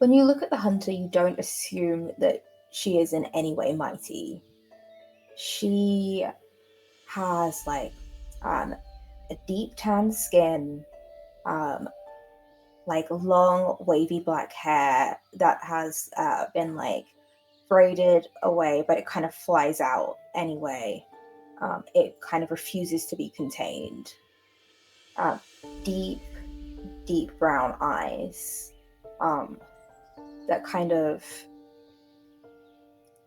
When you look at the hunter, you don't assume that she is in any way mighty. She has a deep tan skin, um, long wavy black hair that has been braided away, but it kind of flies out anyway. It kind of refuses to be contained. Uh, deep, deep brown eyes um, that kind of,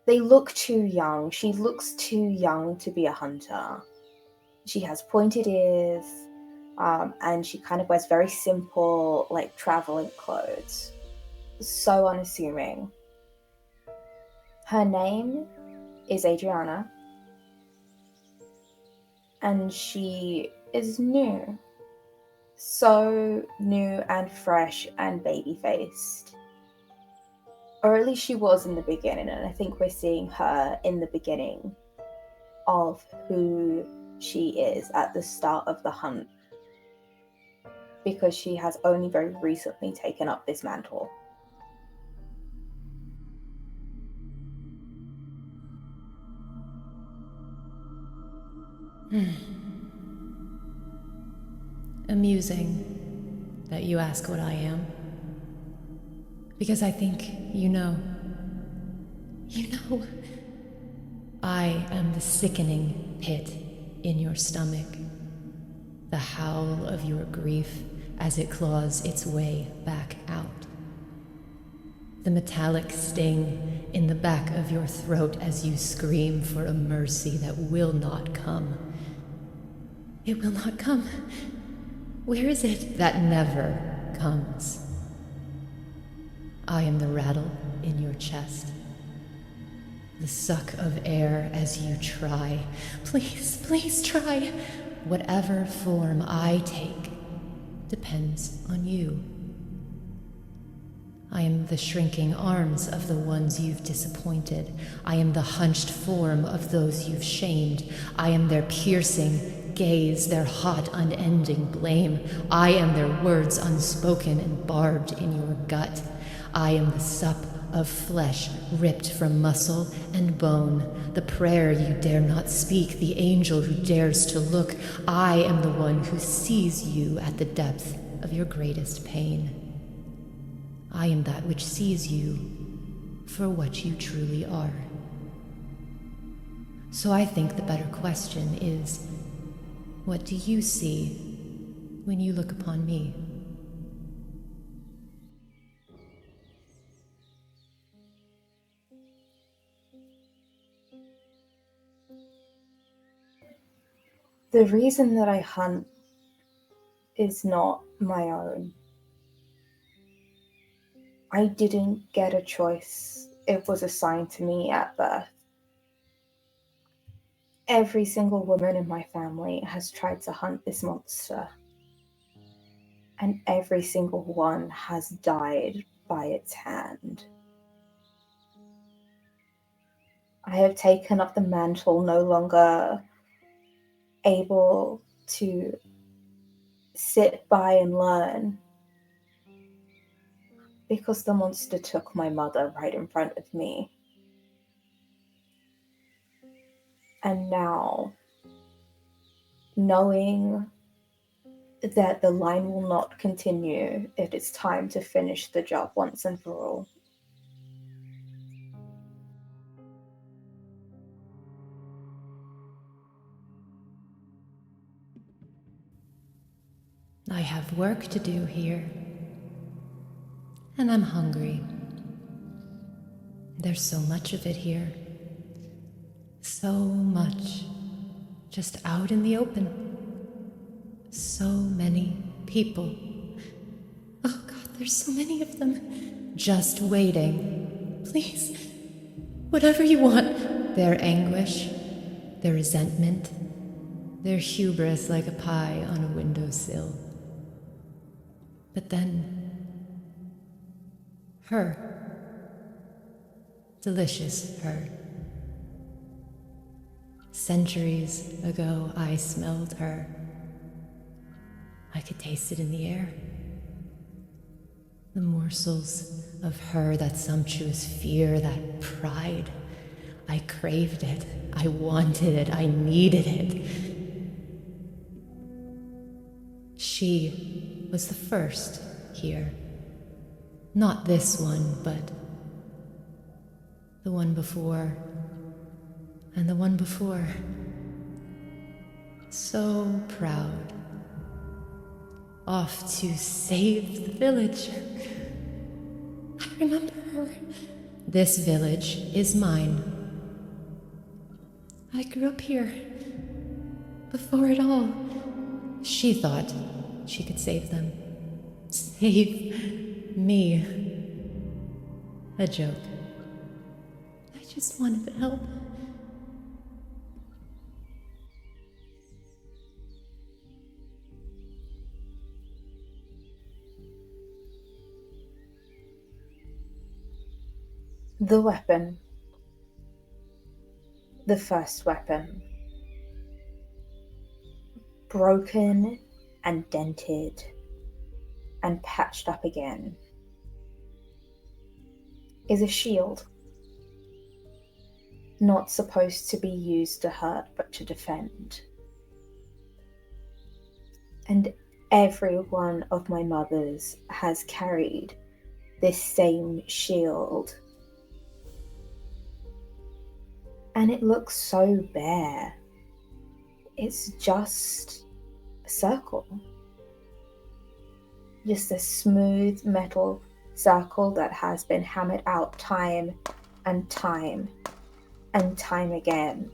they look too young. She looks too young to be a hunter. She has pointed ears, and she kind of wears very simple, traveling clothes. So unassuming. Her name is Adriana, and she is new. So new and fresh and baby-faced. Or at least she was in the beginning, and I think we're seeing her in the beginning of who she is at the start of the hunt, because she has only very recently taken up this mantle. Amusing that you ask what I am. Because I think you know. You know. I am the sickening pit in your stomach. The howl of your grief as it claws its way back out. The metallic sting in the back of your throat as you scream for a mercy that will not come. It will not come. Where is it that never comes? I am the rattle in your chest. The suck of air as you try. Please, please try. Whatever form I take depends on you. I am the shrinking arms of the ones you've disappointed. I am the hunched form of those you've shamed. I am their piercing gaze, their hot, unending blame. I am their words unspoken and barbed in your gut. I am the sup of flesh ripped from muscle and bone, the prayer you dare not speak, the angel who dares to look. I am the one who sees you at the depth of your greatest pain. I am that which sees you for what you truly are. So I think the better question is, what do you see when you look upon me? The reason that I hunt is not my own. I didn't get a choice. It was assigned to me at birth. Every single woman in my family has tried to hunt this monster, and every single one has died by its hand. I have taken up the mantle, no longer able to sit by and learn, because the monster took my mother right in front of me. And now, knowing that the line will not continue, it is time to finish the job once and for all. I have work to do here, and I'm hungry. There's so much of it here. So much just out in the open. So many people. Oh God, there's so many of them. Just waiting. Please, whatever you want. Their anguish, their resentment, their hubris like a pie on a windowsill. But then, her. Delicious her. Centuries ago, I smelled her. I could taste it in the air. The morsels of her, that sumptuous fear, that pride. I craved it. I wanted it. I needed it. She was the first here. Not this one, but the one before, and the one before. So proud. Off to save the village. I remember her. This village is mine. I grew up here. Before it all. She thought she could save them. Save me. A joke. I just wanted to help. The weapon. The first weapon. Broken and dented and patched up again, is a shield. Not supposed to be used to hurt, but to defend. And every one of my mothers has carried this same shield. And it looks so bare. It's just a circle. Just a smooth metal circle that has been hammered out time and time and time again.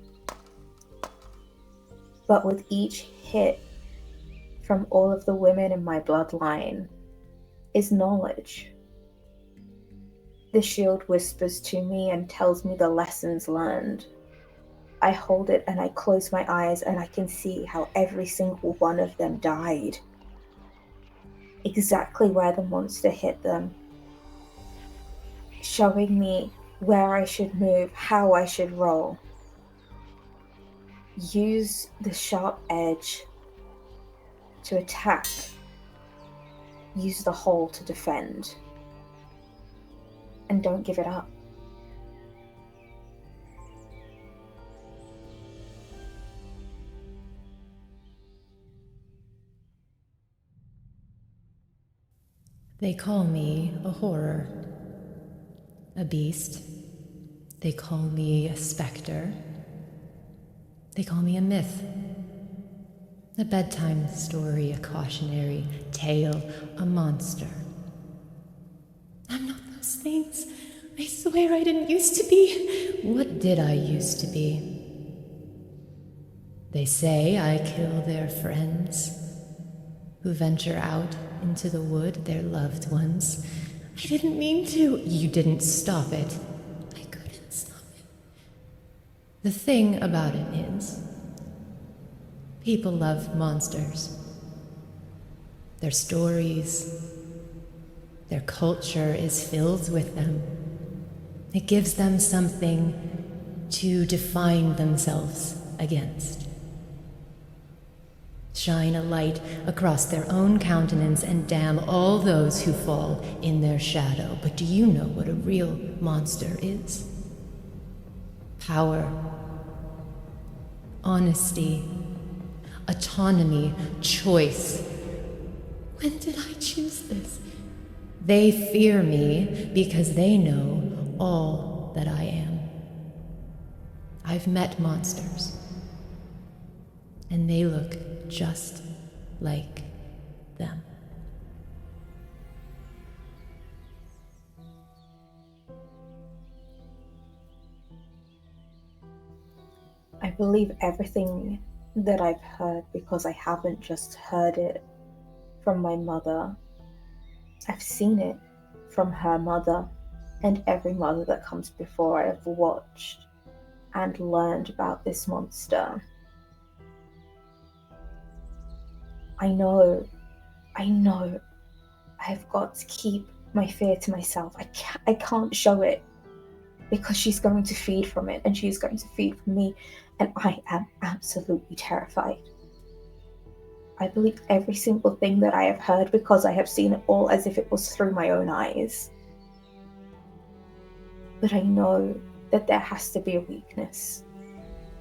But with each hit from all of the women in my bloodline is knowledge. The shield whispers to me and tells me the lessons learned. I hold it and I close my eyes and I can see how every single one of them died. Exactly where the monster hit them. Showing me where I should move, how I should roll. Use the sharp edge to attack. Use the hole to defend. And don't give it up. They call me a horror, a beast. They call me a specter. They call me a myth, a bedtime story, a cautionary tale, a monster. I'm not those things. I swear I didn't used to be. What did I used to be? They say I kill their friends who venture out into the wood, their loved ones. I didn't mean to. You didn't stop it. I couldn't stop it. The thing about it is, people love monsters. Their stories, their culture is filled with them. It gives them something to define themselves against. Shine a light across their own countenance and damn all those who fall in their shadow. But do you know what a real monster is? Power, honesty, autonomy, choice. When did I choose this? They fear me because they know all that I am. I've met monsters, and they look just like them. I believe everything that I've heard because I haven't just heard it from my mother. I've seen it from her mother and every mother that comes before. I've watched and learned about this monster. I know I've got to keep my fear to myself. I can't show it because she's going to feed from it and she's going to feed from me, and I am absolutely terrified. I believe every single thing that I have heard because I have seen it all as if it was through my own eyes. But I know that there has to be a weakness.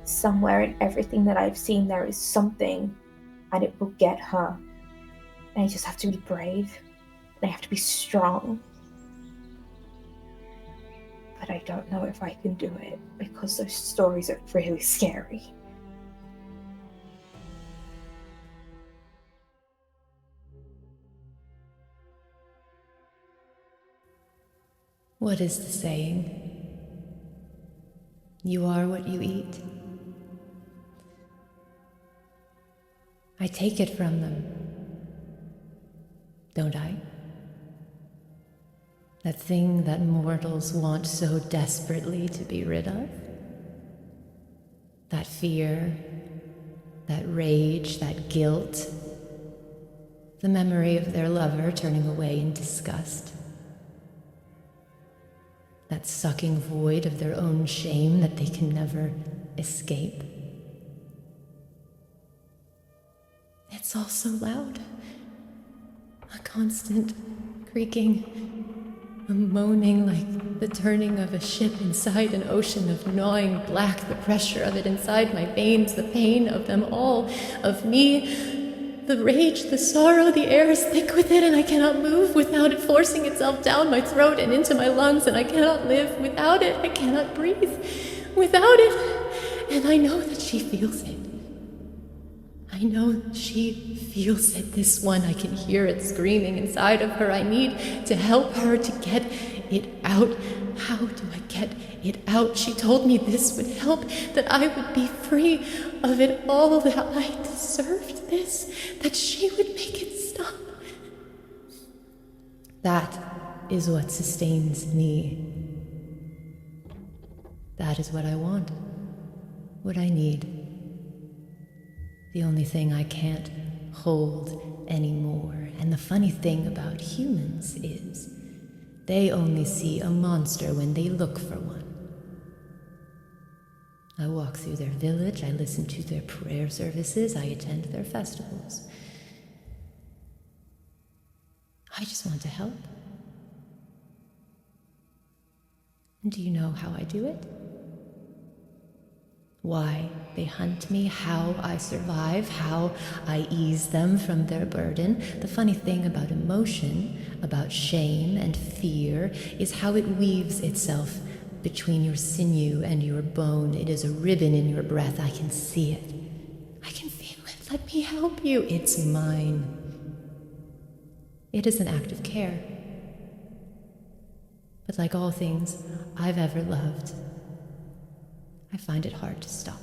Somewhere in everything that I've seen, there is something, and it will get her. And I just have to be brave, and I have to be strong. But I don't know if I can do it because those stories are really scary. What is the saying? You are what you eat. I take it from them, don't I? That thing that mortals want so desperately to be rid of? That fear, that rage, that guilt, the memory of their lover turning away in disgust. That sucking void of their own shame that they can never escape. It's all so loud. A constant creaking, a moaning like the turning of a ship inside an ocean of gnawing black, the pressure of it inside my veins, the pain of them all, of me, the rage, the sorrow. The air is thick with it, and I cannot move without it forcing itself down my throat and into my lungs, and I cannot live without it. I cannot breathe without it. And I know that she feels it. I know she feels it, this one. I can hear it screaming inside of her. I need to help her to get it out. How do I get it out? She told me this would help, that I would be free of it all, that I deserved this, that she would make it stop. That is what sustains me. That is what I want, what I need. The only thing I can't hold anymore. And the funny thing about humans is they only see a monster when they look for one. I walk through their village, I listen to their prayer services, I attend their festivals. I just want to help. And do you know how I do it? Why they hunt me, how I survive, how I ease them from their burden. The funny thing about emotion, about shame and fear, is how it weaves itself between your sinew and your bone. It is a ribbon in your breath. I can see it. I can feel it. Let me help you. It's mine. It is an act of care. But like all things I've ever loved, I find it hard to stop.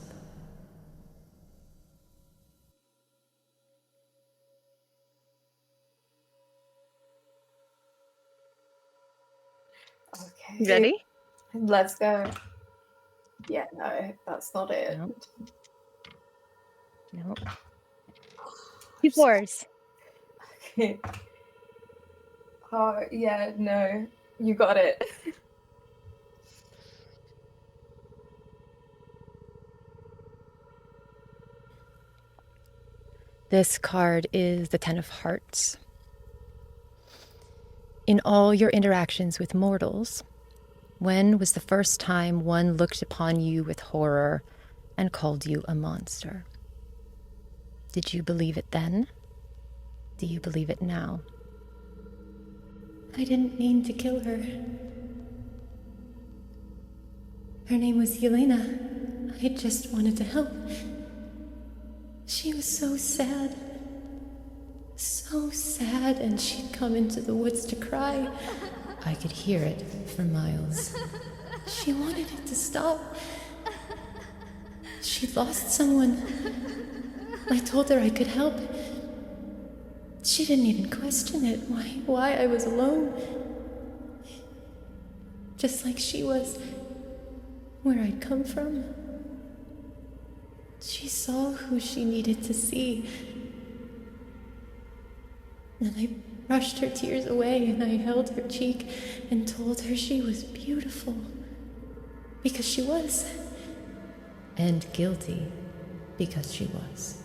Okay. Ready? Let's go. Yeah, no, that's not it. No. Two fours. Okay. Oh, yeah, no. You got it. This card is the Ten of Hearts. In all your interactions with mortals, when was the first time one looked upon you with horror and called you a monster? Did you believe it then? Do you believe it now? I didn't mean to kill her. Her name was Yelena. I just wanted to help. She was so sad, and she'd come into the woods to cry. I could hear it for miles. She wanted it to stop. She'd lost someone. I told her I could help. She didn't even question it, why I was alone. Just like she was where I'd come from. She saw who she needed to see. And I brushed her tears away, and I held her cheek and told her she was beautiful. Because she was. And guilty, because she was.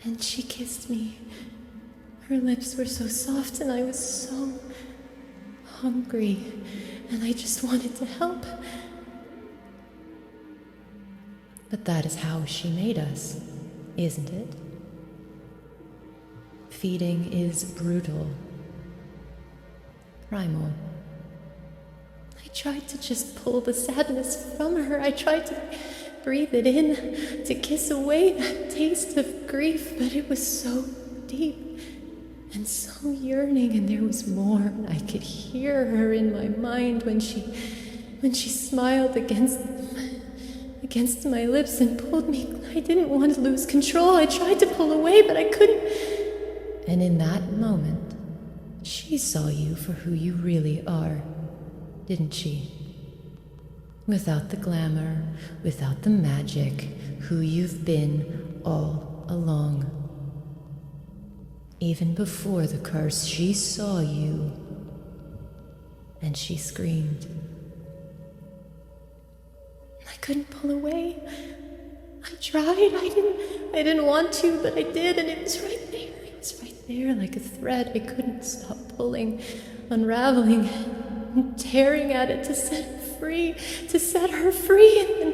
And she kissed me. Her lips were so soft, and I was so hungry, and I just wanted to help. But that is how she made us, isn't it? Feeding is brutal, primal. I tried to just pull the sadness from her. I tried to breathe it in, to kiss away that taste of grief, but it was so deep and so yearning, and there was more. And I could hear her in my mind when she smiled against my lips and pulled me. I didn't want to lose control. I tried to pull away, but I couldn't. And in that moment, she saw you for who you really are, didn't she? Without the glamour, without the magic, who you've been all along. Even before the curse, she saw you, and she screamed. I couldn't pull away. I tried. I didn't want to, but I did, and it was right there. It was right there like a thread. I couldn't stop pulling, unraveling, and tearing at it to set it free, to set her free. And then,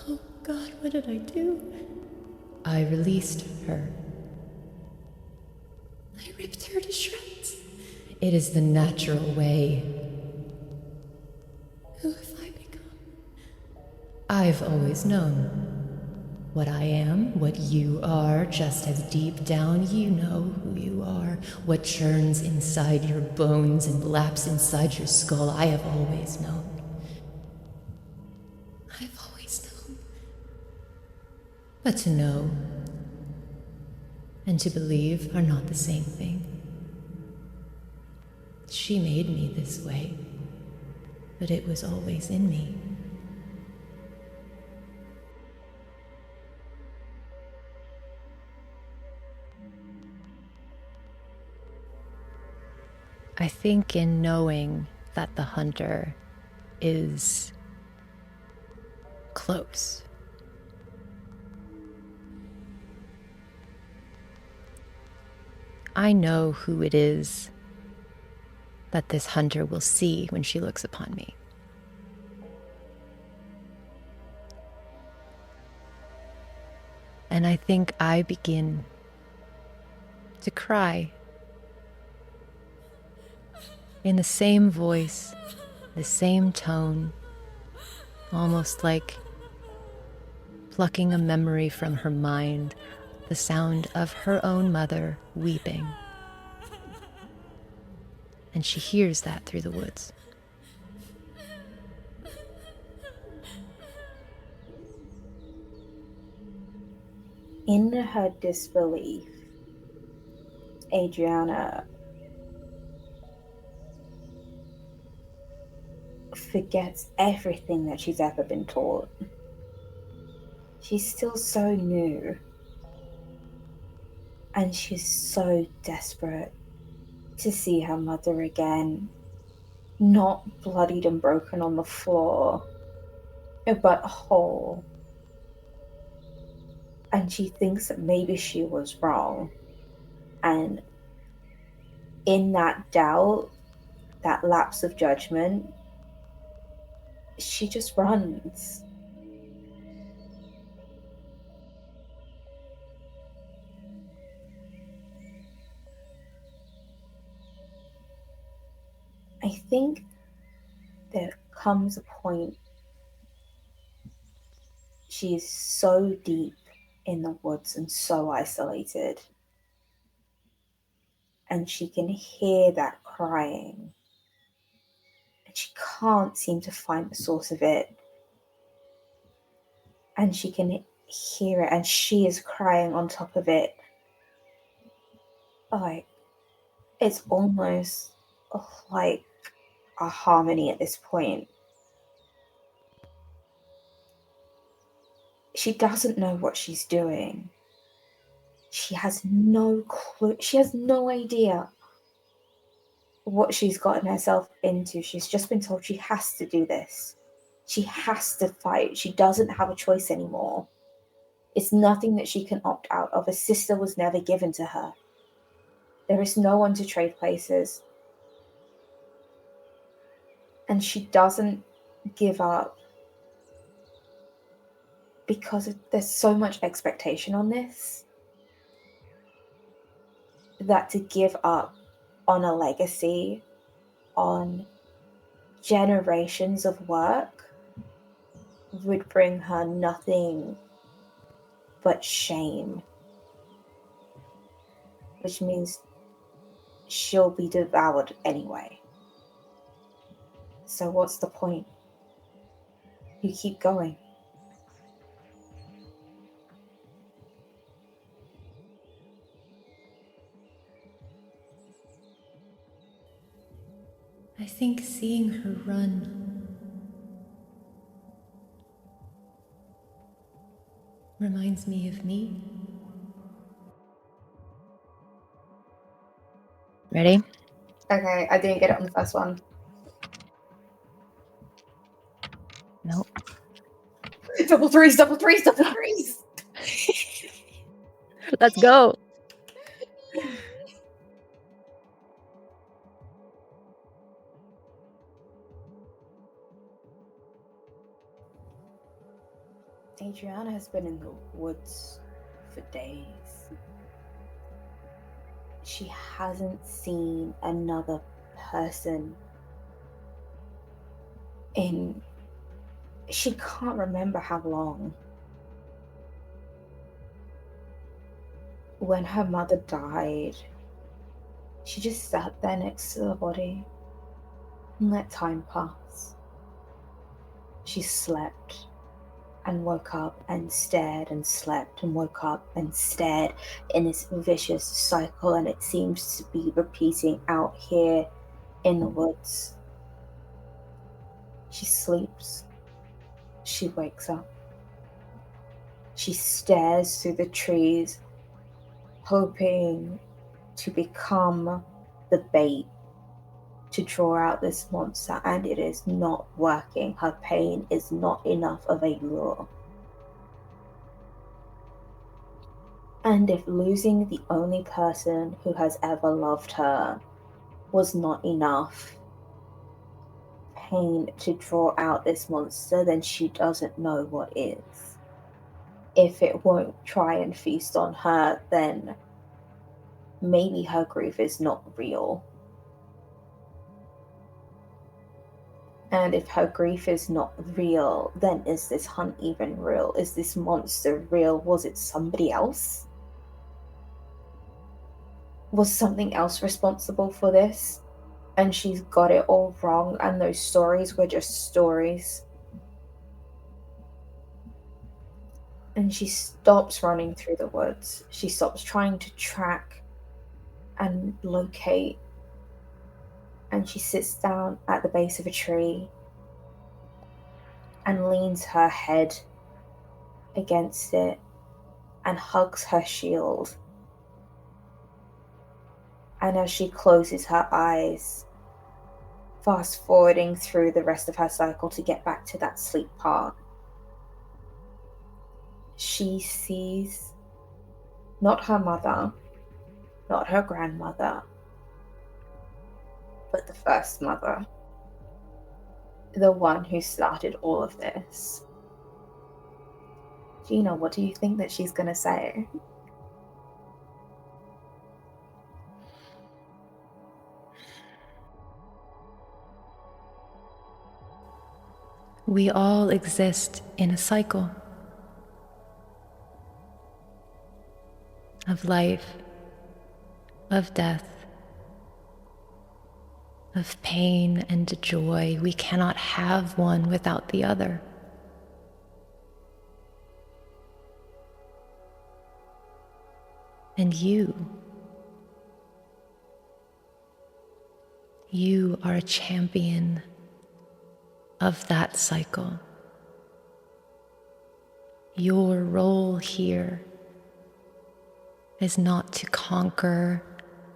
oh God, what did I do? I released her. I ripped her to shreds. It is the natural way. Who have I become? I've always known what I am, what you are, just as deep down you know who you are, what churns inside your bones and laps inside your skull. I have always known. I've always known. But to know and to believe are not the same thing. She made me this way, but it was always in me. I think in knowing that the hunter is close, I know who it is that this hunter will see when she looks upon me. And I think I begin to cry in the same voice, the same tone, almost like plucking a memory from her mind, the sound of her own mother weeping. And she hears that through the woods. In her disbelief, Adriana forgets everything that she's ever been taught. She's still so new, and she's so desperate to see her mother again, not bloodied and broken on the floor, but whole. And she thinks that maybe she was wrong. And in that doubt, that lapse of judgment, she just runs. I think there comes a point she's so deep in the woods and so isolated, and she can hear that crying, and she can't seem to find the source of it, and she can hear it, and she is crying on top of it. Like, it's almost like a harmony at this point. She doesn't know what she's doing. She has no clue. She has no idea what she's gotten herself into. She's just been told she has to do this. She has to fight. She doesn't have a choice anymore. It's nothing that she can opt out of. A sister was never given to her. There is no one to trade places. And she doesn't give up because there's so much expectation on this that to give up on a legacy, on generations of work, would bring her nothing but shame, which means she'll be devoured anyway. So what's the point? You keep going. I think seeing her run reminds me of me. Ready? Okay, I didn't get it on the first one. Nope. Double threes, double threes, double threes. Let's go. Adriana has been in the woods for days. She hasn't seen another person in... She can't remember how long. When her mother died, she just sat there next to the body and let time pass. She slept and woke up and stared and slept and woke up and stared in this vicious cycle, and it seems to be repeating out here in the woods. She sleeps. She wakes up. She stares through the trees, hoping to become the bait to draw out this monster, and it is not working. Her pain is not enough of a lure. And if losing the only person who has ever loved her was not enough pain to draw out this monster, then she doesn't know what is. If it won't try and feast on her, then maybe her grief is not real. And if her grief is not real, then is this hunt even real? Is this monster real? Was it somebody else? Was something else responsible for this? And she's got it all wrong, and those stories were just stories. And she stops running through the woods. She stops trying to track and locate. And she sits down at the base of a tree and leans her head against it and hugs her shield. And as she closes her eyes, fast forwarding through the rest of her cycle to get back to that sleep part, she sees not her mother, not her grandmother, but the first mother, the one who started all of this. Gina, what do you think that she's going to say? We all exist in a cycle of life, of death, of pain and joy. We cannot have one without the other. And you are a champion of that cycle. Your role here is not to conquer,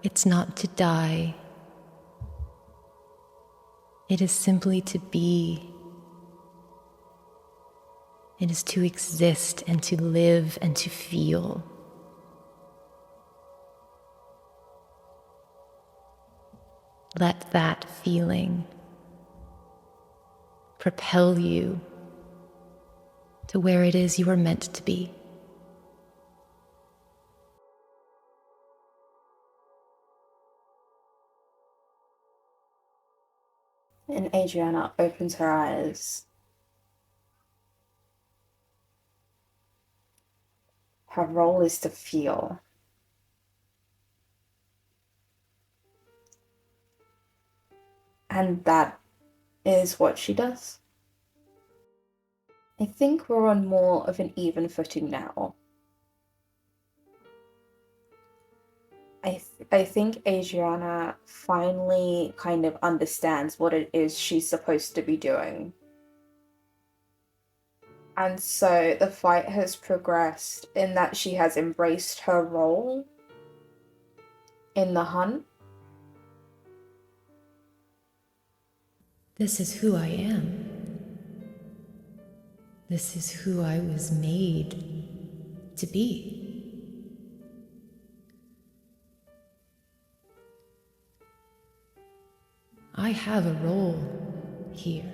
it's not to die. It is simply to be. It is to exist and to live and to feel. Let that feeling propel you to where it is you are meant to be. And Adriana opens her eyes. Her role is to feel. And that is what she does. I think we're on more of an even footing now. I think Adriana finally kind of understands what it is she's supposed to be doing. And so the fight has progressed in that she has embraced her role in the hunt. This is who I am. This is who I was made to be. I have a role here.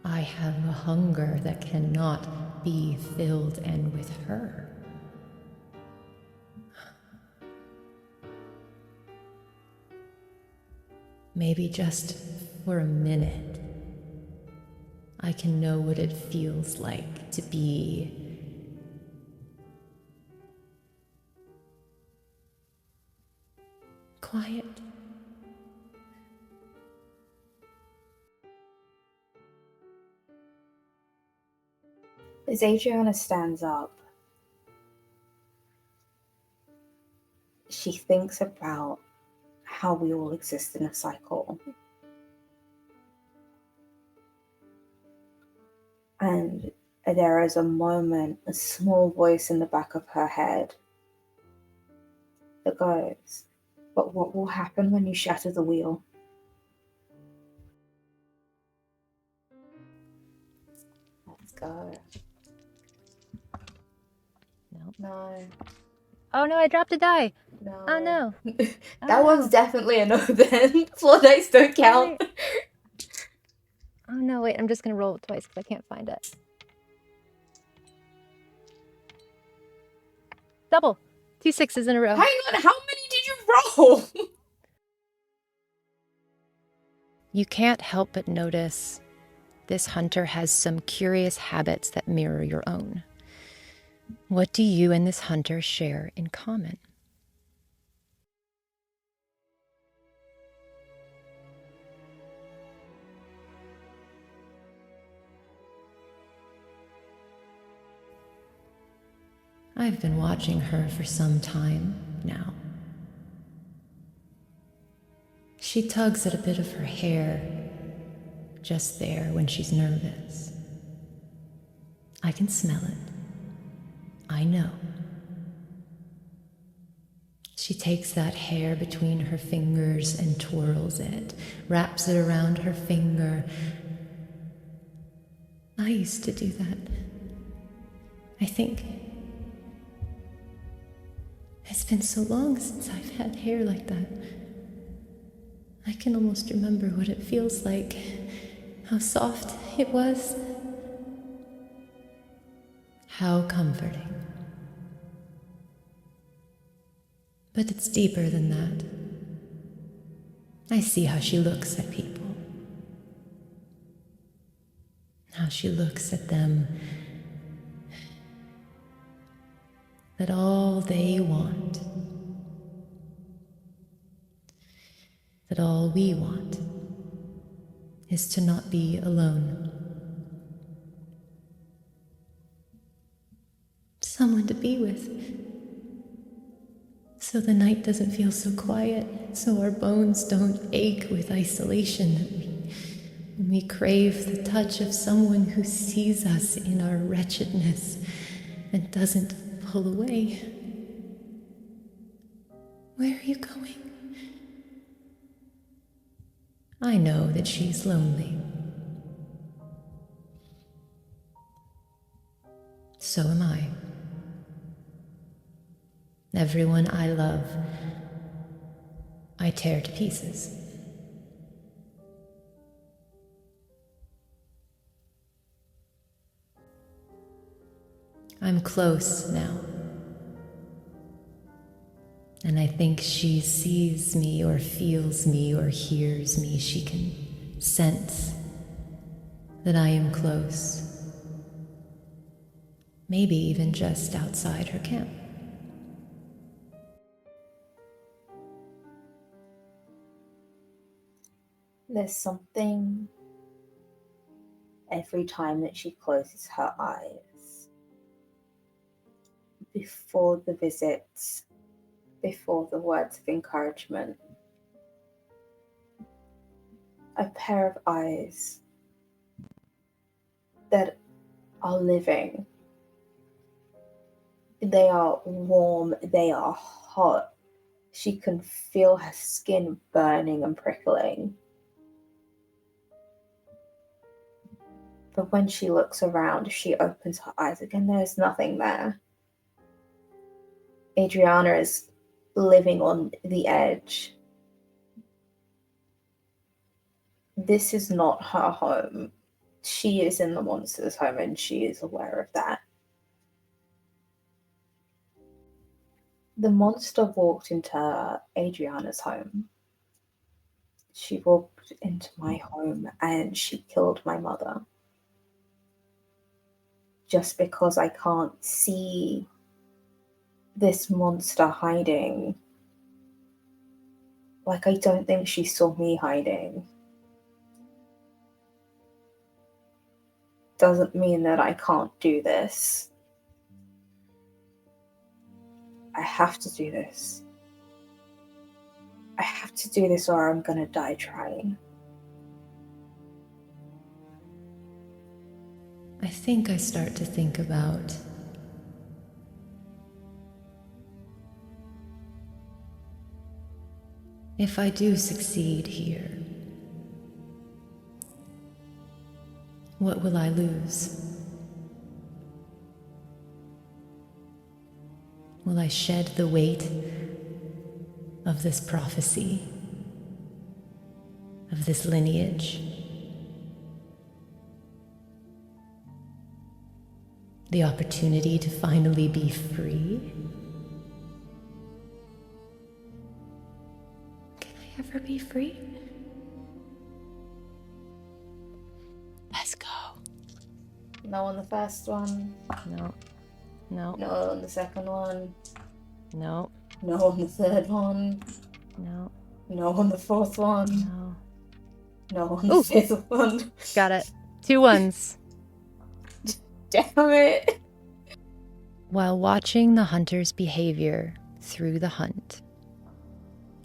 I have a hunger that cannot be filled, and with her, maybe just for a minute, I can know what it feels like to be quiet. As Adriana stands up, she thinks about how we all exist in a cycle. And there is a moment, a small voice in the back of her head that goes, "But what will happen when you shatter the wheel?" Let's go. Nope. No. Oh no, I dropped a die. No. Oh no. That one's definitely a no then. Floor dice don't count. Oh no, wait, I'm just gonna roll it twice because I can't find it. Double. 2 6s in a row. Hang on, how many did you roll? You can't help but notice this hunter has some curious habits that mirror your own. What do you and this hunter share in common? I've been watching her for some time now. She tugs at a bit of her hair, just there when she's nervous. I can smell it. I know. She takes that hair between her fingers and twirls it, wraps it around her finger. I used to do that. I think it's been so long since I've had hair like that. I can almost remember what it feels like, how soft it was. How comforting. But it's deeper than that. I see how she looks at people. How she looks at them. That all they want, that all we want, is to not be alone. Someone to be with. So the night doesn't feel so quiet, so our bones don't ache with isolation, that we crave the touch of someone who sees us in our wretchedness and doesn't pull away. Where are you going? I know that she's lonely. So am I. Everyone I love I tear to pieces. I'm close now. And I think she sees me or feels me or hears me. She can sense that I am close. Maybe even just outside her camp. There's something every time that she closes her eyes. Before the visits, before the words of encouragement, a pair of eyes that are living. They are warm, they are hot. She can feel her skin burning and prickling. But when she looks around, she opens her eyes again, there's nothing there. Adriana is living on the edge. This is not her home. She is in the monster's home and she is aware of that. The monster walked into Adriana's home. She walked into my home and she killed my mother. Just because I can't see this monster hiding. Like, I don't think she saw me hiding. Doesn't mean that I can't do this. I have to do this. I have to do this or I'm gonna die trying. I think I start to think about if I do succeed here, what will I lose? Will I shed the weight of this prophecy, of this lineage? The opportunity to finally be free? Can I ever be free? Let's go. No on the first one. No. No. No on the second one. No. No on the third one. No. No on the fourth one. No. No on the fifth one. Got it. 2 ones. Damn it. While watching the hunter's behavior through the hunt,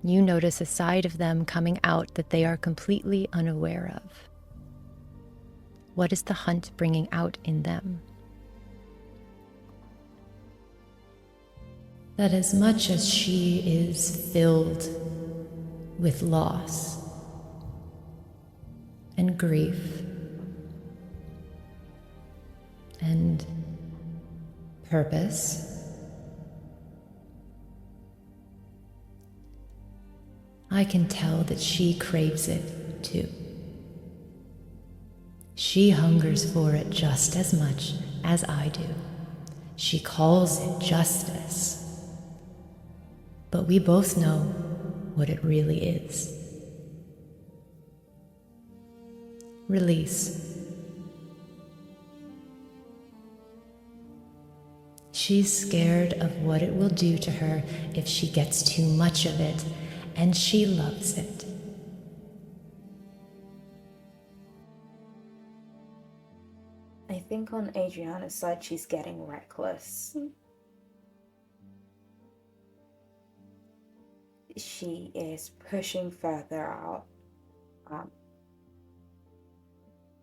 you notice a side of them coming out that they are completely unaware of. What is the hunt bringing out in them? That as much as she is filled with loss and grief and purpose, I can tell that she craves it too. She hungers for it just as much as I do. She calls it justice. But we both know what it really is. Release. She's scared of what it will do to her if she gets too much of it, and she loves it. I think on Adriana's side, she's getting reckless. She is pushing further out,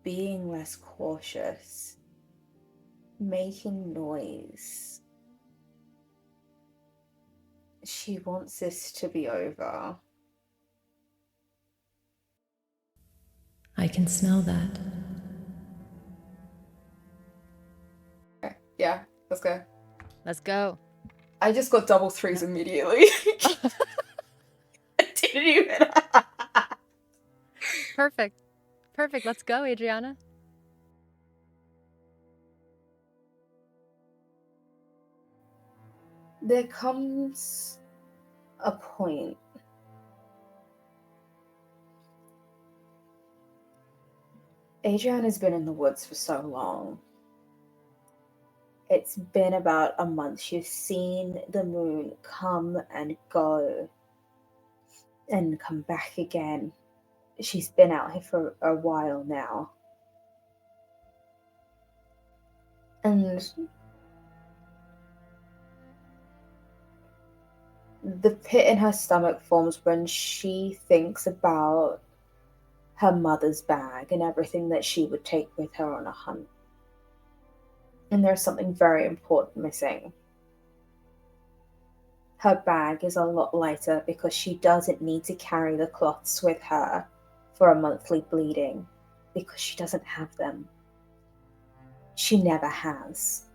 being less cautious, making noise. She wants this to be over. I can smell that. Yeah, let's go. Let's go. I just got double threes immediately. I didn't didn't even. Perfect. Perfect. Let's go, Adriana. There comes a point Adriana's been in the woods for so long. It's been about a month. She's seen the moon come and go and come back again. She's been out here for a while now. And the pit in her stomach forms when she thinks about her mother's bag and everything that she would take with her on a hunt. And there's something very important missing. Her bag is a lot lighter because she doesn't need to carry the cloths with her for a monthly bleeding because she doesn't have them. She never has.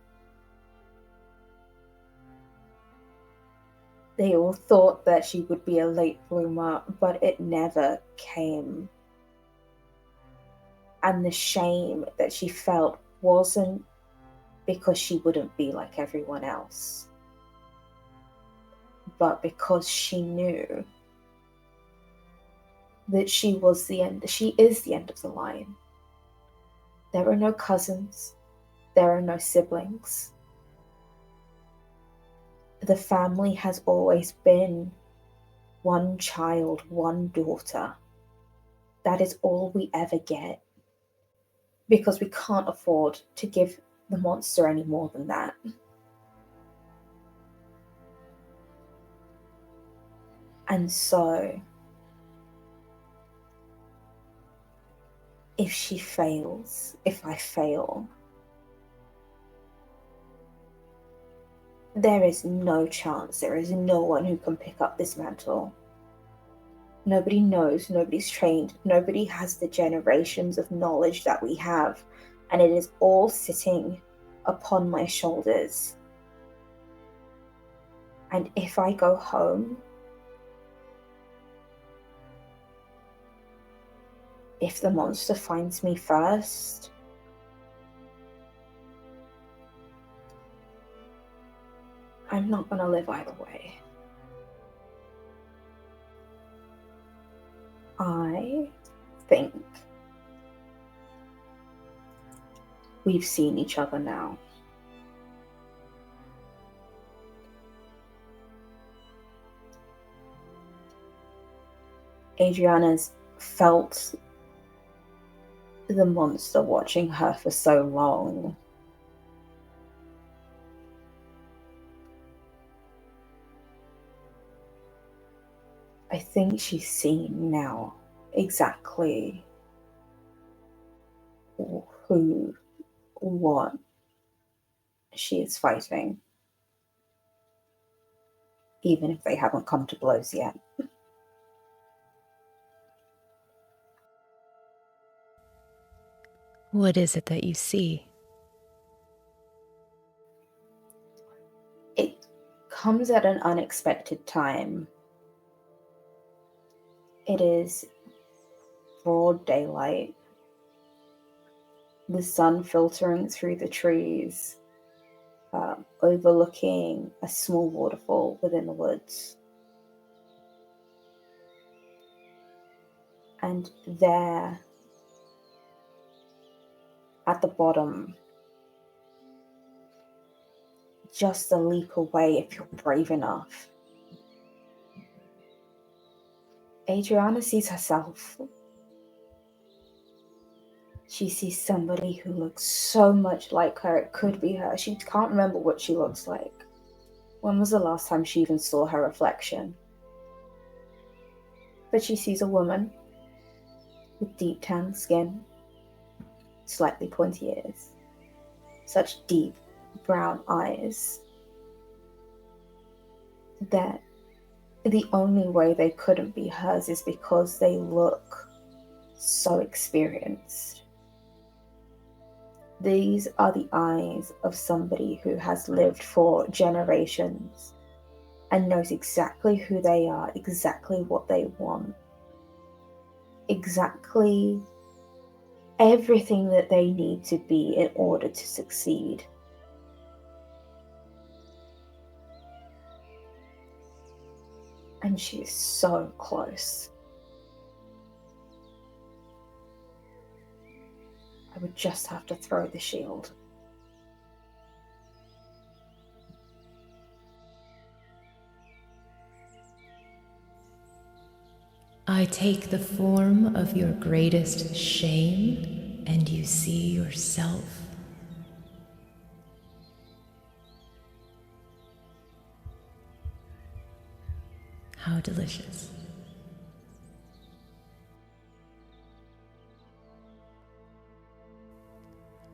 They all thought that she would be a late bloomer, but it never came. And the shame that she felt wasn't because she wouldn't be like everyone else, but because she knew that she was the end. She is the end of the line. There are no cousins. There are no siblings. The family has always been one child, one daughter. That is all we ever get because we can't afford to give the monster any more than that. And so, if she fails, if I fail, there is no chance, there is no one who can pick up this mantle. Nobody knows, nobody's trained, nobody has the generations of knowledge that we have, and it is all sitting upon my shoulders. And if I go home, if the monster finds me first, I'm not going to live either way. I think we've seen each other now. Adriana's felt the monster watching her for so long. I think she's seen now exactly who, what she is fighting, even if they haven't come to blows yet. What is it that you see? It comes at an unexpected time. It is broad daylight, the sun filtering through the trees, overlooking a small waterfall within the woods. And there, at the bottom, just a leap away if you're brave enough, Adriana sees herself. She sees somebody who looks so much like her, it could be her. She can't remember what she looks like. When was the last time she even saw her reflection? But she sees a woman with deep tan skin, slightly pointy ears, such deep brown eyes that the only way they couldn't be hers is because they look so experienced. These are the eyes of somebody who has lived for generations and knows exactly who they are, exactly what they want, exactly everything that they need to be in order to succeed. And she is so close. I would just have to throw the shield. I take the form of your greatest shame, and you see yourself. How delicious.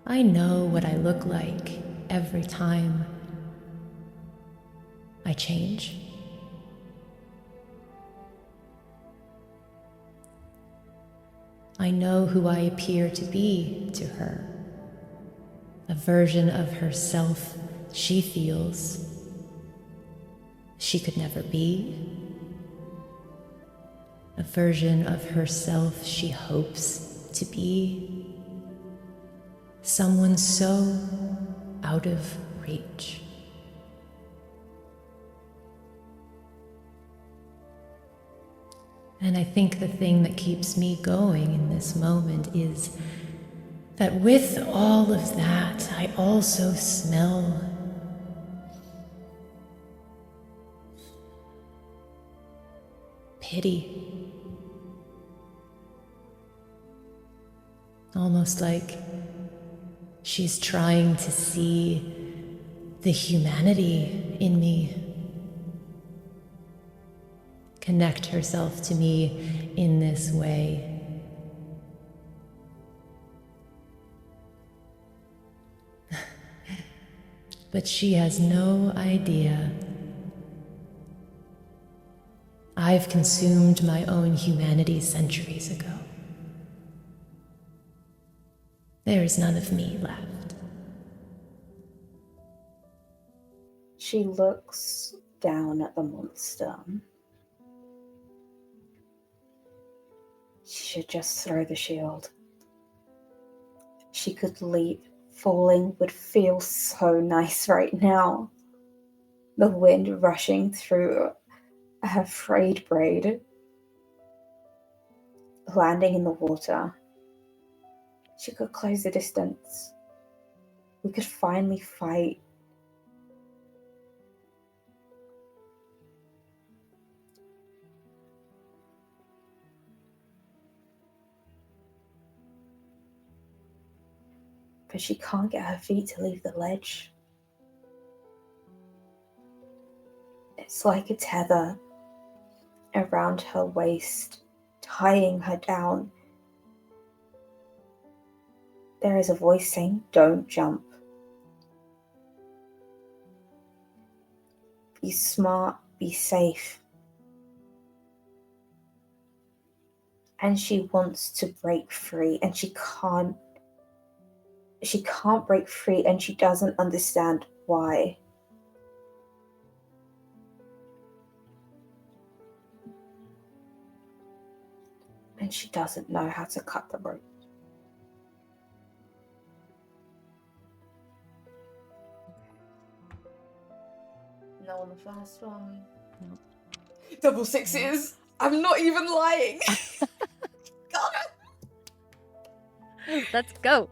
I know what I look like every time I change. I know who I appear to be to her, a version of herself she feels she could never be, a version of herself she hopes to be, someone so out of reach. And I think the thing that keeps me going in this moment is that with all of that, I also smell pity. Almost like she's trying to see the humanity in me, connect herself to me in this way. But she has no idea. I've consumed my own humanity centuries ago. There is none of me left. She looks down at the monster. She should just throw the shield. She could leap. Falling would feel so nice right now. The wind rushing through her frayed braid, landing in the water. She could close the distance. We could finally fight. But she can't get her feet to leave the ledge. It's like a tether around her waist, tying her down. There is a voice saying, "Don't jump. Be smart, be safe." And she wants to break free, and she can't break free, and she doesn't understand why. And she doesn't know how to cut the rope. No on the first one. No. Double sixes. I'm not even lying. God. Let's go.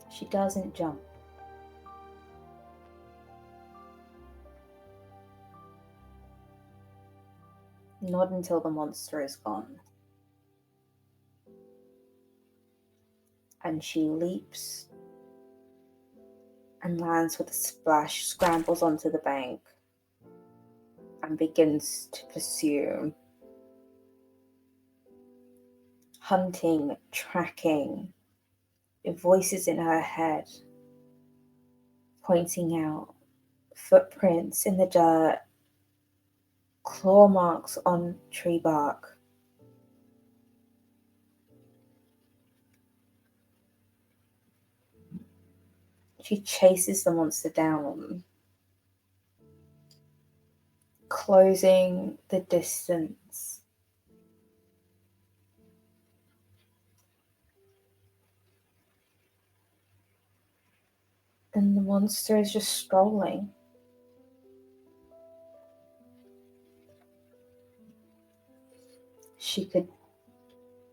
She doesn't jump. Not until the monster is gone. And she leaps and lands with a splash, scrambles onto the bank, and begins to pursue. Hunting, tracking, voices in her head, pointing out footprints in the dirt, claw marks on tree bark. She chases the monster down, closing the distance. And the monster is just strolling. She could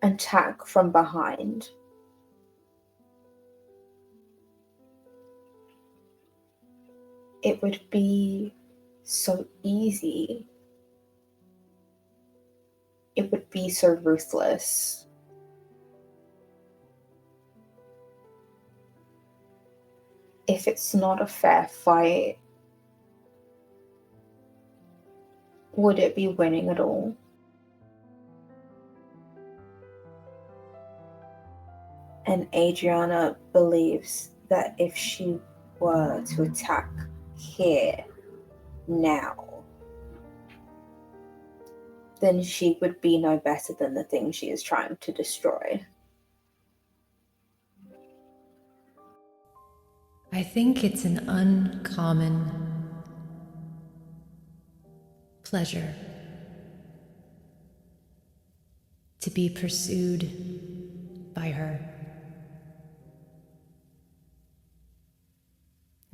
attack from behind. It would be so easy. It would be so ruthless. If it's not a fair fight, would it be winning at all? And Adriana believes that if she were to attack here, now, then she would be no better than the thing she is trying to destroy. I think it's an uncommon pleasure to be pursued by her.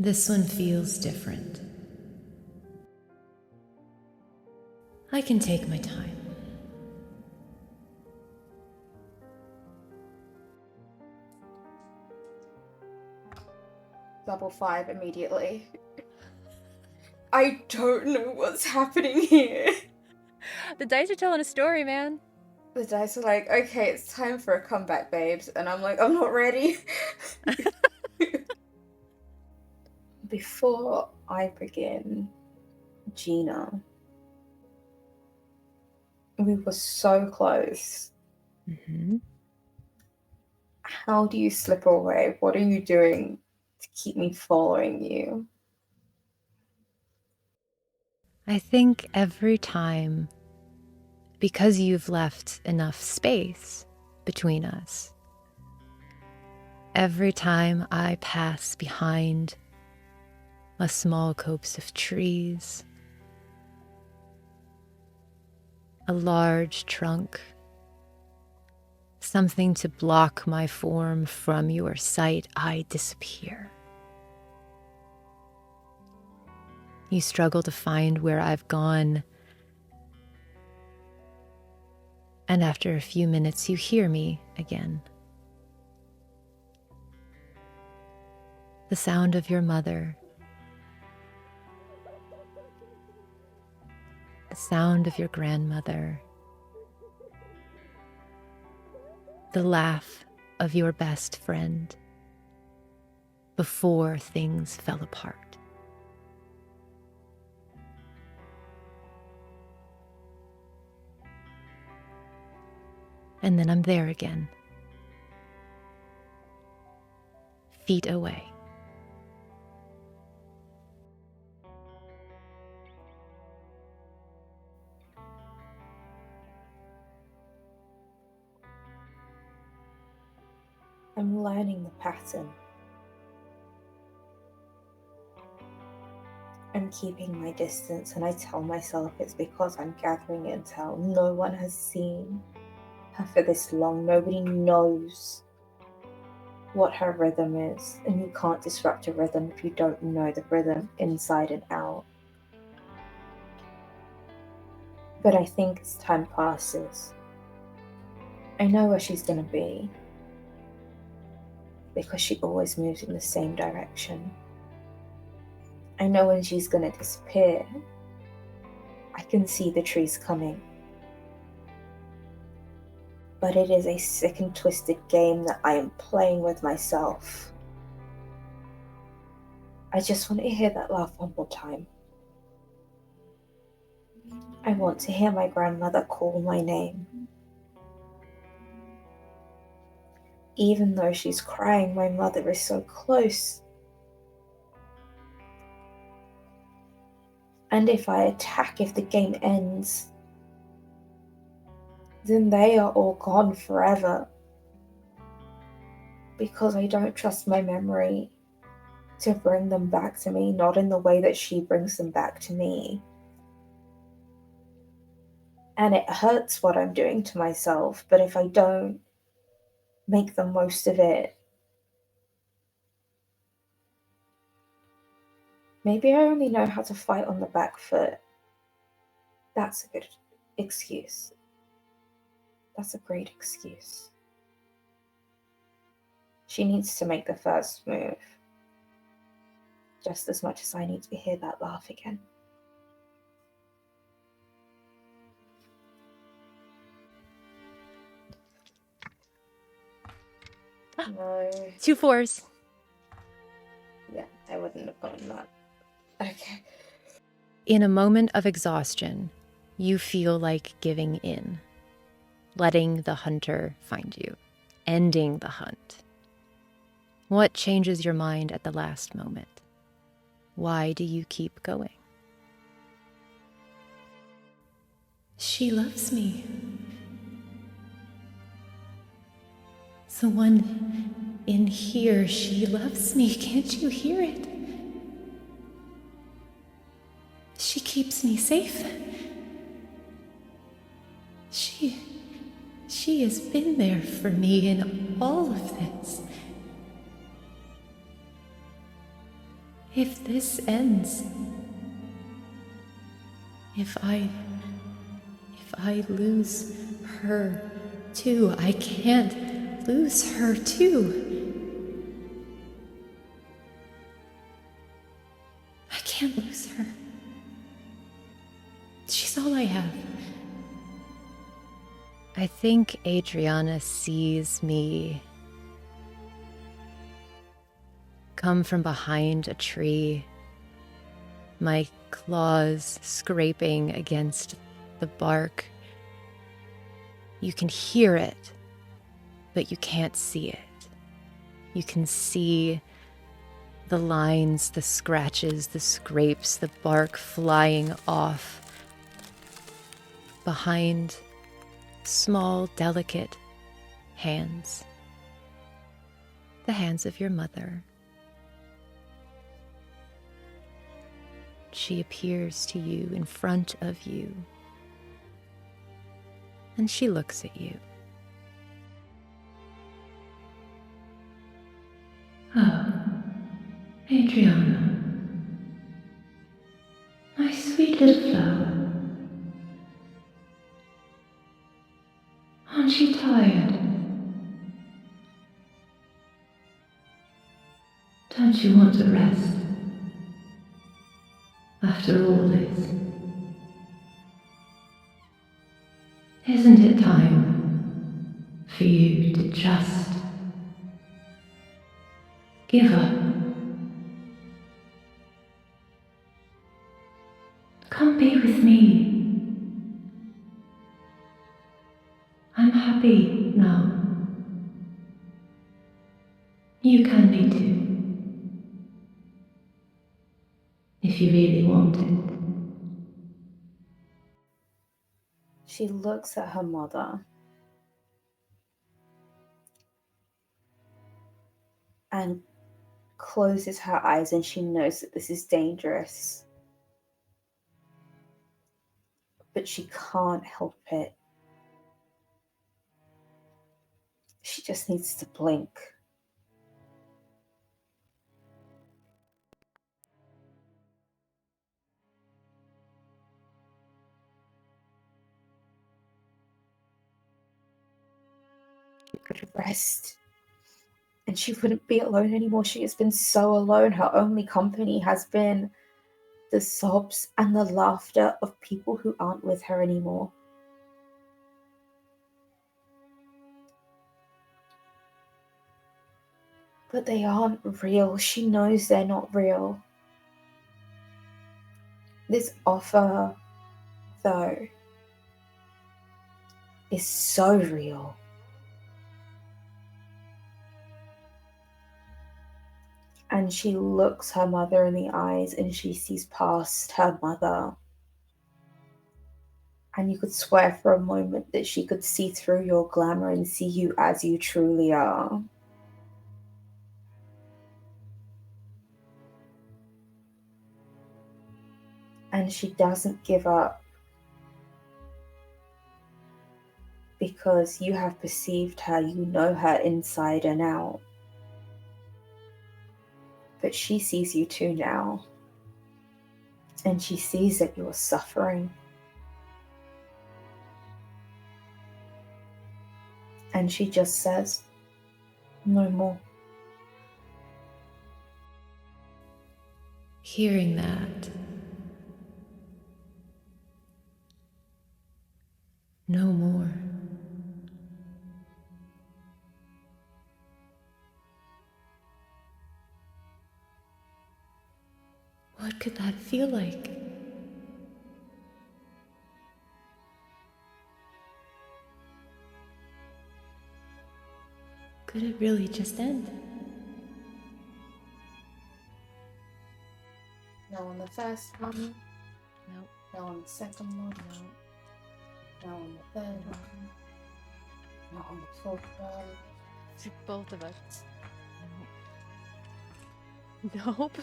This one feels different. I can take my time. Double 5 immediately. I don't know what's happening here. The dice are telling a story, man. The dice are like, okay, it's time for a comeback, babes. And I'm like, I'm not ready. Before I begin, Gina, we were so close. Mm-hmm. How do you slip away? What are you doing to keep me following you? I think every time, because you've left enough space between us, every time I pass behind a small copse of trees, a large trunk, something to block my form from your sight, I disappear. You struggle to find where I've gone, and after a few minutes you hear me again. The sound of your mother, the sound of your grandmother, the laugh of your best friend before things fell apart. And then I'm there again, feet away. I'm learning the pattern. I'm keeping my distance, and I tell myself it's because I'm gathering intel. No one has seen her for this long. Nobody knows what her rhythm is, and you can't disrupt a rhythm if you don't know the rhythm inside and out. But I think as time passes, I know where she's going to be, because she always moves in the same direction. I know when she's going to disappear. I can see the trees coming. But it is a sick and twisted game that I am playing with myself. I just want to hear that laugh one more time. I want to hear my grandmother call my name. Even though she's crying, my mother is so close. And if I attack, if the game ends, then they are all gone forever. Because I don't trust my memory. to bring them back to me, not in the way that she brings them back to me. And it hurts what I'm doing to myself, but if I don't make the most of it, maybe I only know how to fight on the back foot. That's a good excuse. That's a great excuse. She needs to make the first move, just as much as I need to hear that laugh again. No. 2 4s. Yeah, I wouldn't have gotten that. Okay. In a moment of exhaustion, you feel like giving in, letting the hunter find you, ending the hunt. What changes your mind at the last moment? Why do you keep going? She loves me. The one in here, she loves me. Can't you hear it? She keeps me safe. She has been there for me in all of this. If this ends, if I lose her too, I can't lose her too. I can't lose her. She's all I have. I think Adriana sees me come from behind a tree, my claws scraping against the bark. You can hear it, but you can't see it. You can see the lines, the scratches, the scrapes, the bark flying off behind small, delicate hands. The hands of your mother. She appears to you in front of you, and she looks at you. Oh, Adriana, my sweet little flower, aren't you tired? Don't you want to rest? After all this, isn't it time for you to just give up? Come be with me. I'm happy now. You can be too, if you really want it. She looks at her mother and closes her eyes, and she knows that this is dangerous. But she can't help it. She just needs to blink. She could rest. And she wouldn't be alone anymore. She has been so alone. Her only company has been the sobs and the laughter of people who aren't with her anymore. But they aren't real. She knows they're not real. This offer, though, is so real. And she looks her mother in the eyes, and she sees past her mother. And you could swear for a moment that she could see through your glamour and see you as you truly are. And she doesn't give up because you have perceived her, you know her inside and out. But she sees you too now. And she sees that you're suffering. And she just says, no more. Hearing that, no more. What could that feel like? Could it really just end? No on the first one. No. No on the second one. No. No on the third one. Not on the fourth one. Both of us. Nope.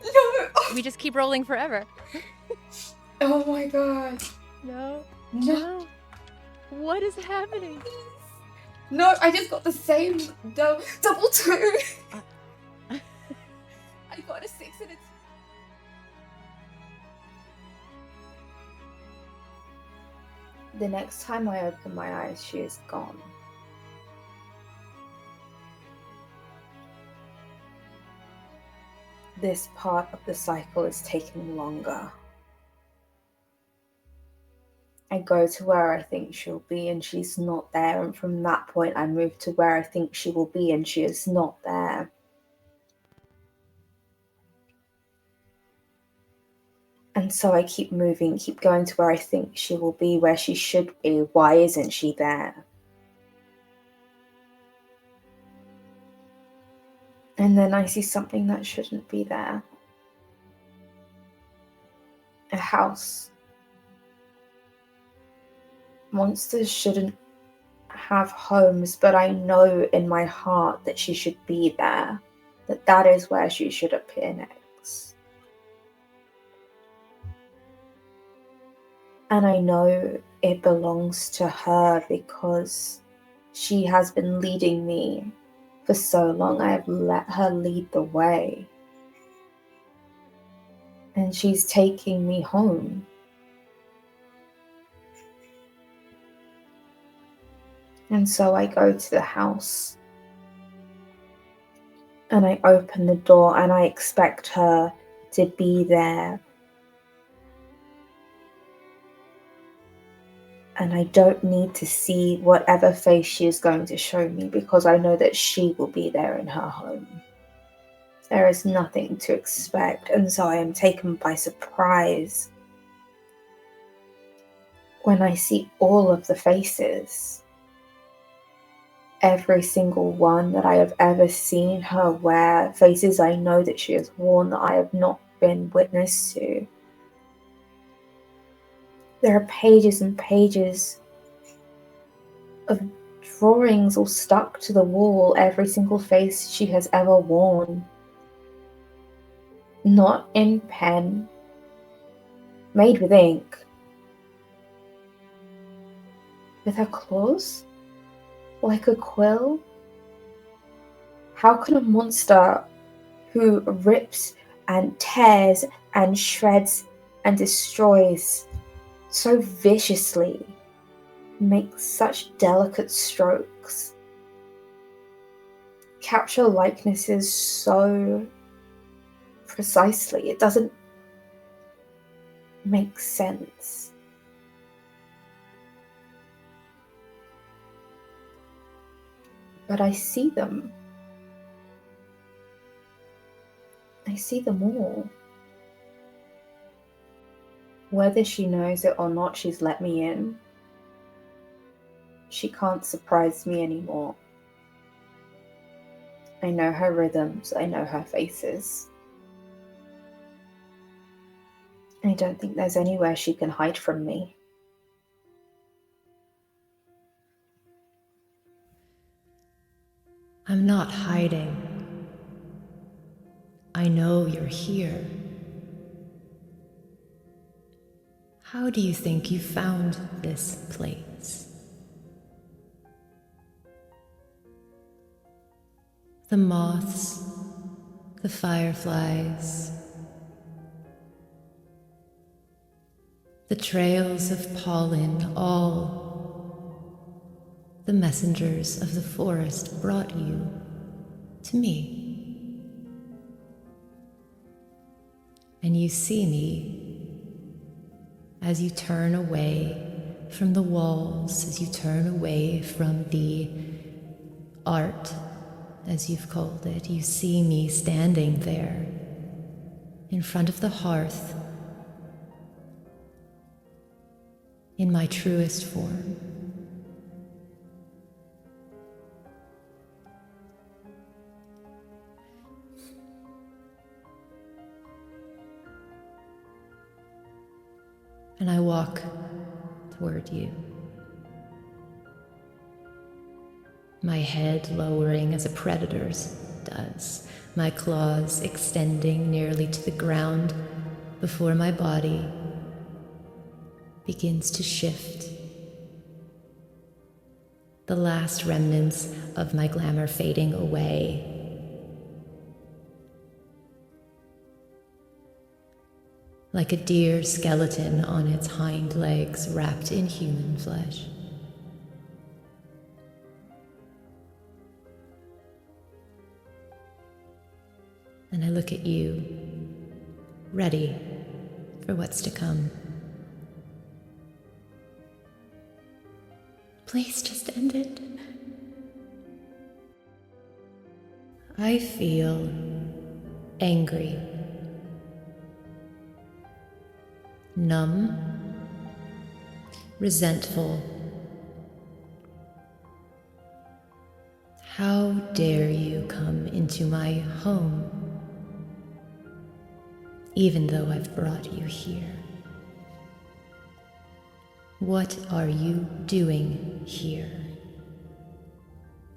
No! We just keep rolling forever. Oh my god. No. No. What is happening? No, I just got the same double two. I got a 6 and it's... The next time I open my eyes, she is gone. This part of the cycle is taking longer. I go to where I think she'll be and she's not there, and from that point I move to where I think she will be and she is not there. And so I keep moving, keep going to where I think she will be, where she should be. Why isn't she there? And then I see something that shouldn't be there. A house. Monsters shouldn't have homes, but I know in my heart that she should be there, that is where she should appear next. And I know it belongs to her because she has been leading me for so long. I have let her lead the way. And she's taking me home. And so I go to the house and I open the door and I expect her to be there. And I don't need to see whatever face she is going to show me because I know that she will be there in her home. There is nothing to expect, and so I am taken by surprise when I see all of the faces. Every single one that I have ever seen her wear, faces I know that she has worn that I have not been witness to. There are pages and pages of drawings all stuck to the wall, every single face she has ever worn. Not in pen, made with ink. With her claws? Like a quill? How can a monster who rips and tears and shreds and destroys so viciously make such delicate strokes? Capture likenesses so precisely. It doesn't make sense. But I see them. I see them all. Whether she knows it or not, she's let me in. She can't surprise me anymore. I know her rhythms, I know her faces. I don't think there's anywhere she can hide from me. I'm not hiding. I know you're here. How do you think you found this place? The moths, the fireflies, the trails of pollen, all the messengers of the forest brought you to me. And you see me as you turn away from the walls, as you turn away from the art, as you've called it. You see me standing there in front of the hearth in my truest form. And I walk toward you, my head lowering as a predator's does, my claws extending nearly to the ground before my body begins to shift. The last remnants of my glamour fading away. Like a deer skeleton on its hind legs wrapped in human flesh. And I look at you, ready for what's to come. Please just end it. I feel angry, numb, resentful. How dare you come into my home, even though I've brought you here? What are you doing here?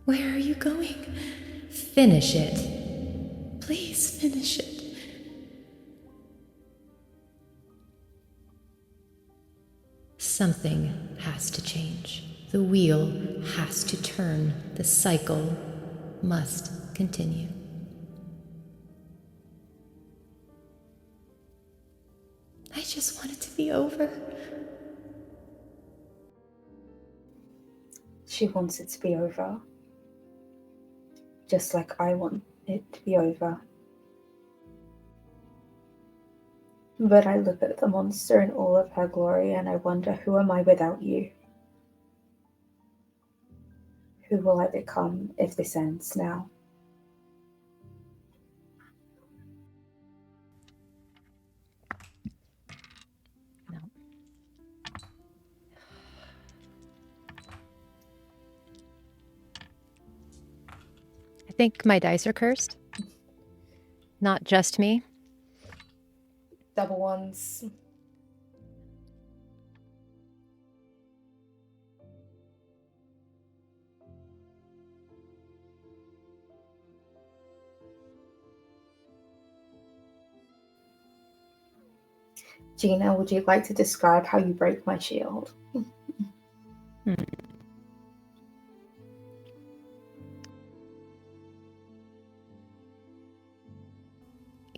Where are you going? Finish it. Please finish it. Something has to change. The wheel has to turn. The cycle must continue. I just want it to be over. She wants it to be over. Just like I want it to be over. But I look at the monster in all of her glory and I wonder, who am I without you? Who will I become if this ends now? No. I think my dice are cursed. Not just me. Double ones. Gina, would you like to describe how you break my shield?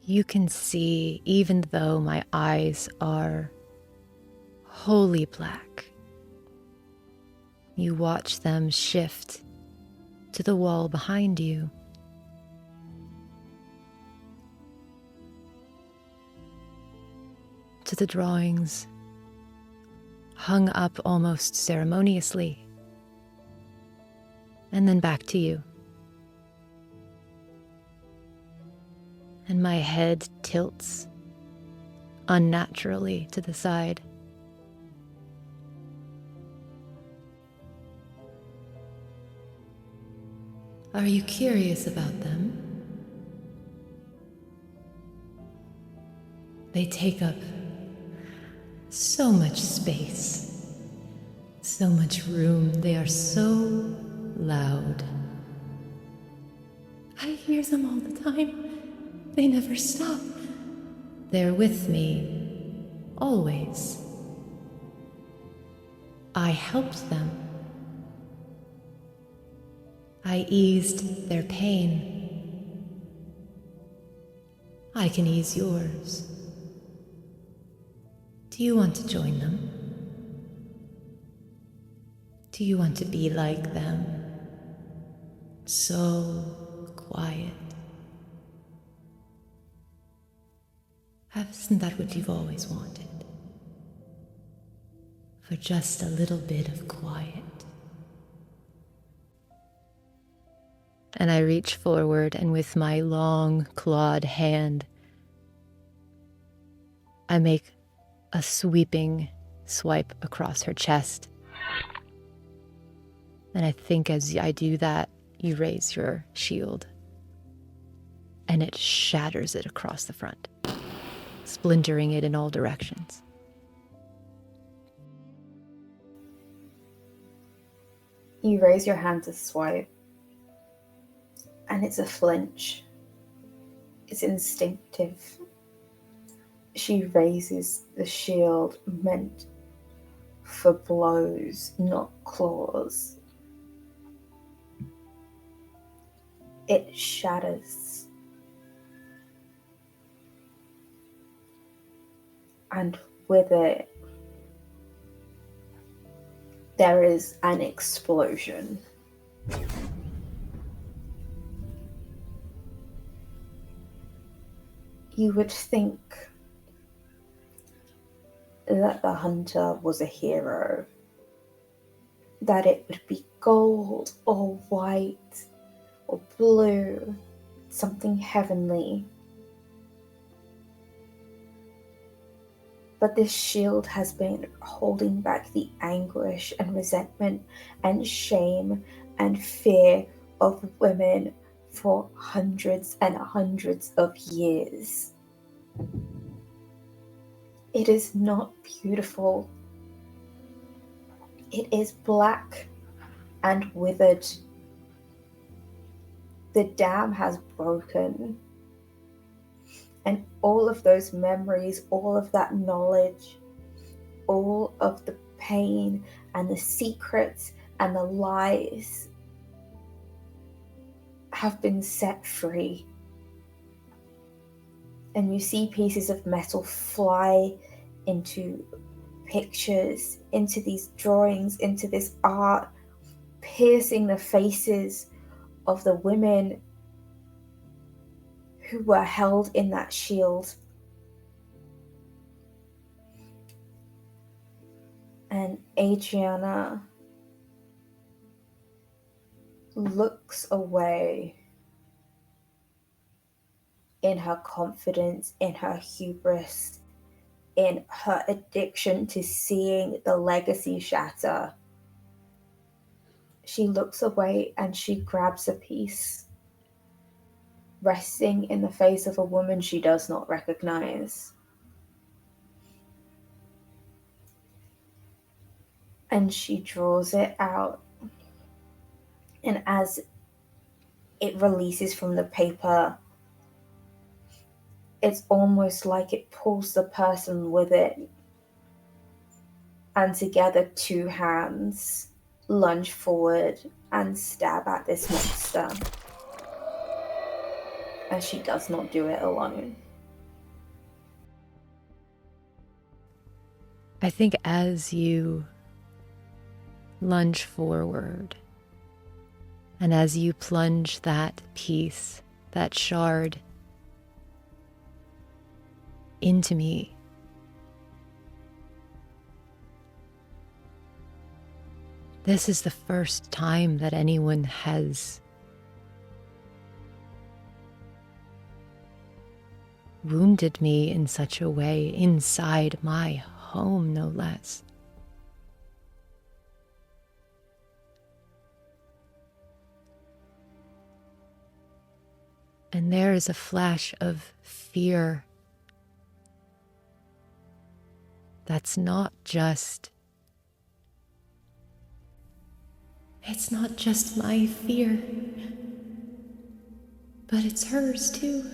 You can see, even though my eyes are wholly black, you watch them shift to the wall behind you. To the drawings hung up almost ceremoniously, and then back to you. And my head tilts unnaturally to the side. Are you curious about them? They take up so much space, so much room. They are so loud. I hear them all the time. They never stop. They're with me, always. I helped them. I eased their pain. I can ease yours. Do you want to join them? Do you want to be like them? So quiet. Isn't that what you've always wanted? For just a little bit of quiet. And I reach forward, and with my long, clawed hand, I make a sweeping swipe across her chest. And I think as I do that, you raise your shield, and it shatters it across the front, splintering it in all directions. You raise your hand to swipe, and it's a flinch. It's instinctive. She raises the shield meant for blows, not claws. It shatters. And with it, there is an explosion. You would think that the hunter was a hero, that it would be gold or white or blue, something heavenly. But this shield has been holding back the anguish and resentment and shame and fear of women for hundreds and hundreds of years. It is not beautiful. It is black and withered. The dam has broken. And all of those memories, all of that knowledge, all of the pain and the secrets and the lies have been set free. And you see pieces of metal fly into pictures, into these drawings, into this art, piercing the faces of the women who were held in that shield. And Adriana looks away in her confidence, in her hubris, in her addiction to seeing the legacy shatter. She looks away and she grabs a piece, resting in the face of a woman she does not recognize. And she draws it out. And as it releases from the paper, it's almost like it pulls the person with it. And together, two hands lunge forward and stab at this monster. And she does not do it alone. I think as you lunge forward, and as you plunge that piece, that shard, into me, this is the first time that anyone has wounded me in such a way, inside my home, no less. And there is a flash of fear that's not just, it's not just my fear, but it's hers too.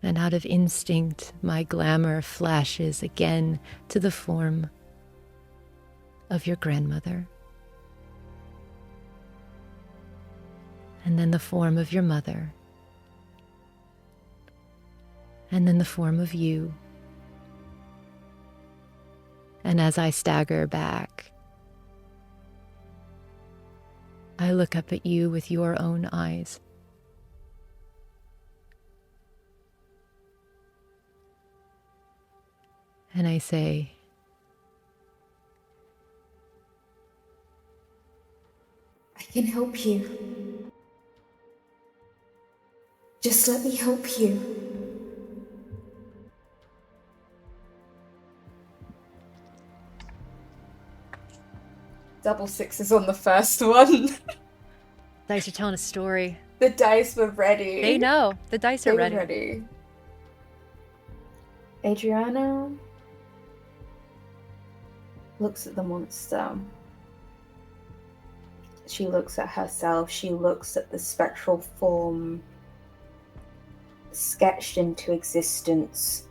And out of instinct, my glamour flashes again to the form of your grandmother. And then the form of your mother. And then the form of you. And as I stagger back, I look up at you with your own eyes. And I say, I can help you. Just let me help you. Double sixes on the first one. dice are telling a story. The dice were ready. They know. The dice are They were ready. ready. Adriana looks at the monster. She looks at herself. She looks at the spectral form sketched into existence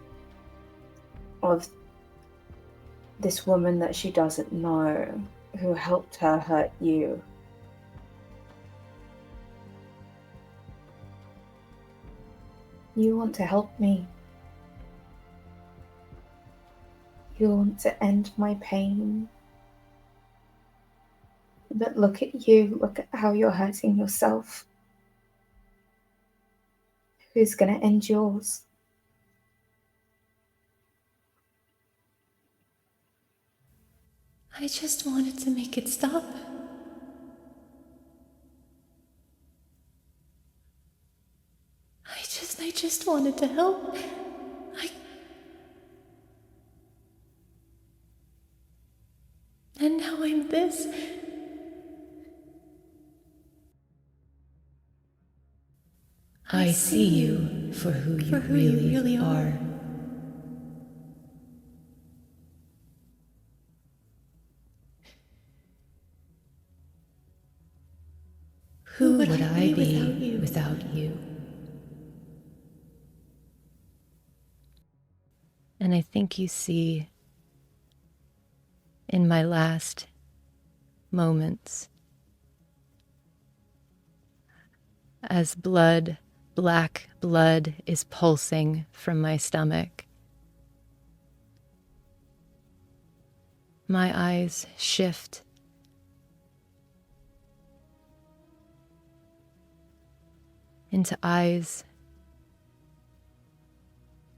of this woman that she doesn't know, who helped her hurt you. You want to help me. You want to end my pain. But look at you. Look at how you're hurting yourself. Who's going to end yours? I just wanted to make it stop. I just wanted to help. And now I'm this. I see you for who you really are. Who would I be without you? And I think you see in my last moments, as blood, black blood is pulsing from my stomach, my eyes shift into eyes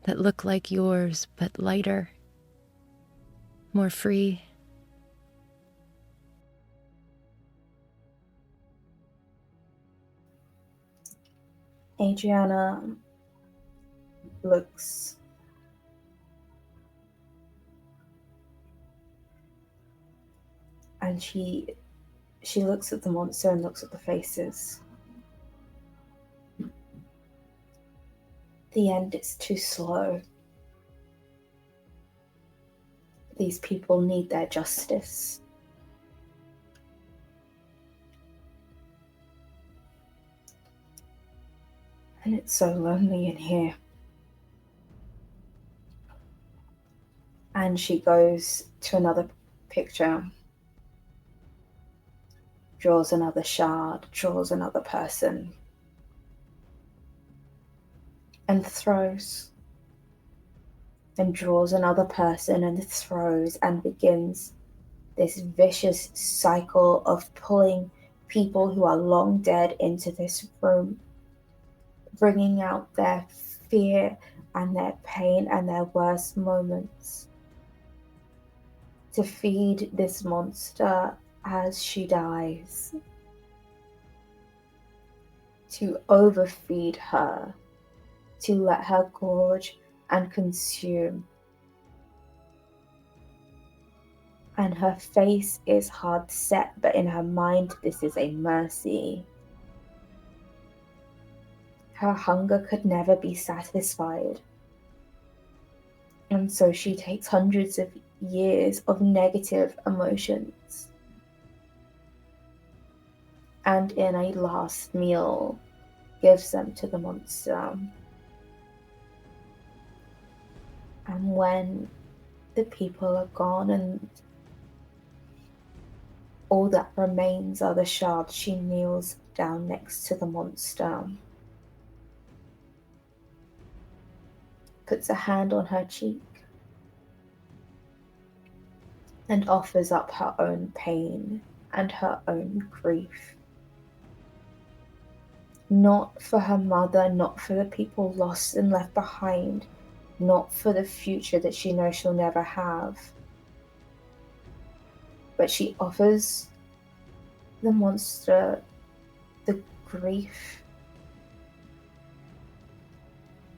that look like yours, but lighter, more free. Adriana looks and she looks at the monster and looks at the faces. The end is too slow. These people need their justice. And it's so lonely in here. And she goes to another picture, draws another shard, draws another person, and throws. And draws another person and throws, and begins this vicious cycle of pulling people who are long dead into this room, bringing out their fear and their pain and their worst moments to feed this monster as she dies, to overfeed her, to let her gorge and consume. And her face is hard set, but in her mind this is a mercy. Her hunger could never be satisfied. And so she takes hundreds of years of negative emotions, and in a last meal gives them to the monster. And when the people are gone and all that remains are the shards, she kneels down next to the monster, puts a hand on her cheek, and offers up her own pain and her own grief. Not for her mother, not for the people lost and left behind, not for the future that she knows she'll never have, but she offers the monster the grief.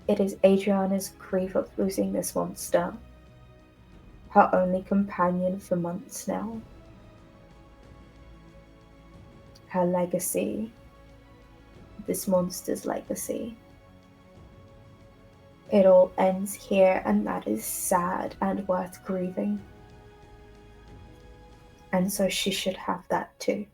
It is Adriana's grief of losing this monster, her only companion for months now. Her legacy, this monster's legacy. It all ends here, and that is sad and worth grieving. And so she should have that too.